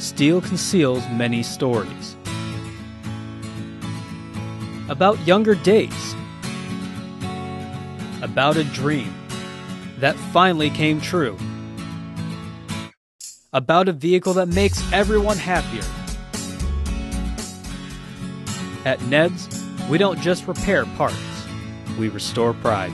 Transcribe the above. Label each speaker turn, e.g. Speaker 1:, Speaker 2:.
Speaker 1: Steel conceals many stories. About younger days. About a dream that finally came true. About a vehicle that makes everyone happier. At Ned's, we don't just repair parts, we restore pride.